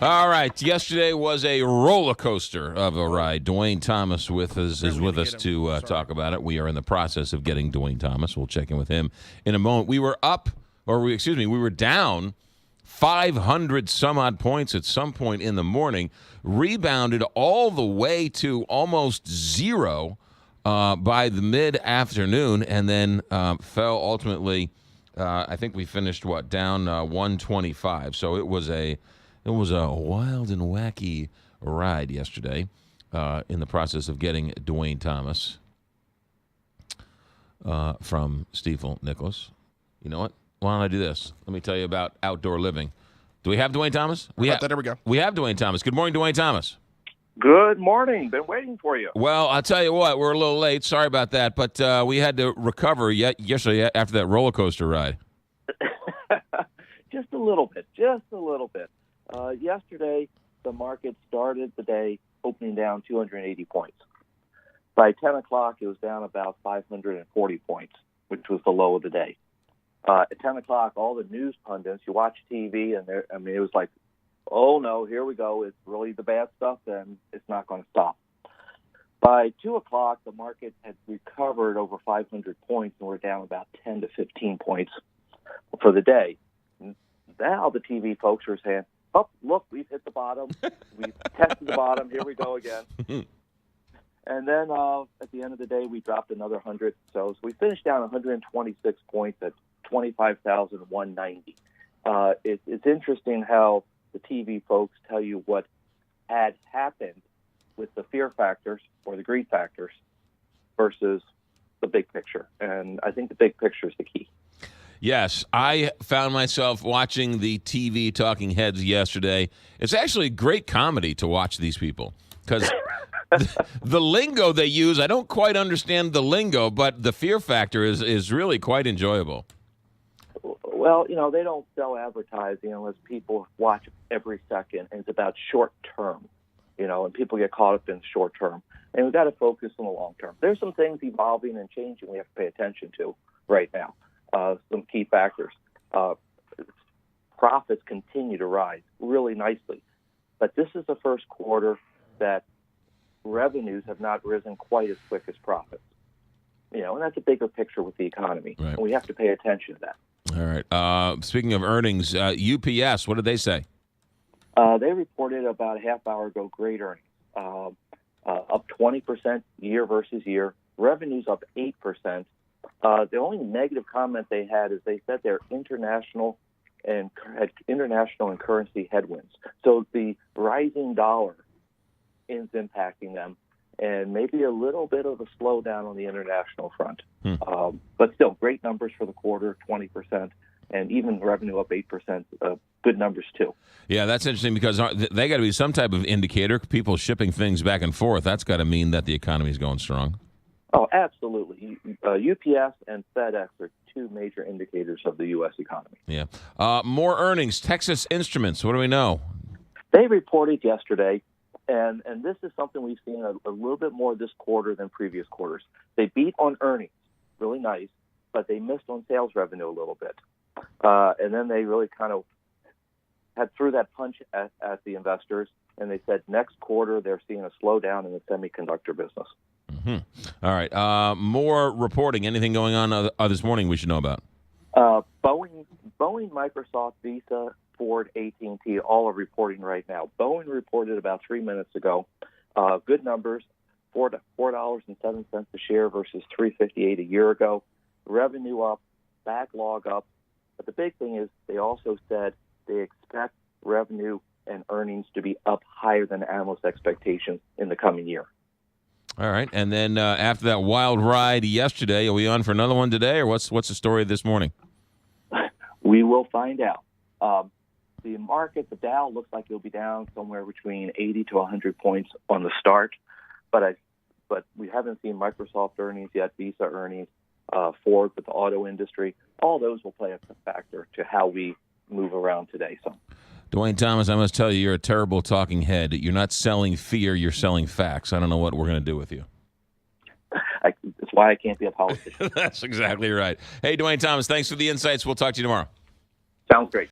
All right. Yesterday was a roller coaster of a ride. Dwayne Thomas is with us to talk about it. We are in the process of getting Dwayne Thomas. We'll check in with him in a moment. We were we were down 500 some odd points at some point in the morning, rebounded all the way to almost zero by the mid-afternoon, and then fell ultimately. I think we finished down 125. So it was a wild and wacky ride yesterday. In the process of getting Dwayne Thomas from Stifel, Nicholas. You know what? Why don't I do this? Let me tell you about outdoor living. Do we have Dwayne Thomas? There we go. We have Dwayne Thomas. Good morning, Dwayne Thomas. Good morning. Been waiting for you. Well, I'll tell you what. We're a little late. Sorry about that. But we had to recover yesterday after that roller coaster ride. Just a little bit. Yesterday, the market started the day opening down 280 points. By 10 o'clock, it was down about 540 points, which was the low of the day. At 10 o'clock, all the news pundits, you watch TV, and it was like, oh, no, here we go. It's really the bad stuff, and it's not going to stop. By 2 o'clock, the market had recovered over 500 points, and we're down about 10 to 15 points for the day. Now the TV folks are saying, oh, look, we've hit the bottom. We've tested the bottom. Here we go again. And then at the end of the day, we dropped another 100. So we finished down 126 points at 25,190. It's interesting how the TV folks tell you what had happened with the fear factors or the greed factors versus the big picture. And I think the big picture is the key. Yes, I found myself watching the TV talking heads yesterday. It's actually great comedy to watch these people because the lingo they use, I don't quite understand the lingo, but the fear factor is really quite enjoyable. Well, they don't sell advertising unless people watch every second, and it's about short term, and people get caught up in short term. And we've got to focus on the long term. There's some things evolving and changing we have to pay attention to right now. Some key factors. Profits continue to rise really nicely. But this is the first quarter that revenues have not risen quite as quick as profits. And that's a bigger picture with the economy. Right. And we have to pay attention to that. All right. Speaking of earnings, UPS, what did they say? They reported about a half hour ago great earnings, up 20% year versus year. Revenues up 8%. The only negative comment they had is they said they're international and currency headwinds. So the rising dollar is impacting them, and maybe a little bit of a slowdown on the international front. But still, great numbers for the quarter, 20%, and even revenue up 8%. Good numbers, too. Yeah, that's interesting because they got to be some type of indicator. People shipping things back and forth, that's got to mean that the economy is going strong. Oh, absolutely. UPS and FedEx are two major indicators of the U.S. economy. Yeah. More earnings. Texas Instruments, what do we know? They reported yesterday, and this is something we've seen a little bit more this quarter than previous quarters. They beat on earnings, really nice, but they missed on sales revenue a little bit. And then they really kind of threw that punch at the investors, and they said next quarter they're seeing a slowdown in the semiconductor business. Mm-hmm. All right. More reporting. Anything going on this morning we should know about? Boeing, Microsoft, Visa, Ford, AT&T, all are reporting right now. Boeing reported about 3 minutes ago. Good numbers, $4.07 a share versus $3.58 a year ago. Revenue up, backlog up. But the big thing is they also said they expect revenue and earnings to be up higher than analyst expectations in the coming year. All right, and then after that wild ride yesterday, are we on for another one today, or what's the story this morning? We will find out. The market, the Dow, looks like it'll be down somewhere between 80 to 100 points on the start, but we haven't seen Microsoft earnings yet, Visa earnings, Ford with the auto industry. All those will play a factor to how we move around today. So. Dwayne Thomas, I must tell you, you're a terrible talking head. You're not selling fear, you're selling facts. I don't know what we're going to do with you. That's why I can't be a politician. That's exactly right. Hey, Dwayne Thomas, thanks for the insights. We'll talk to you tomorrow. Sounds great.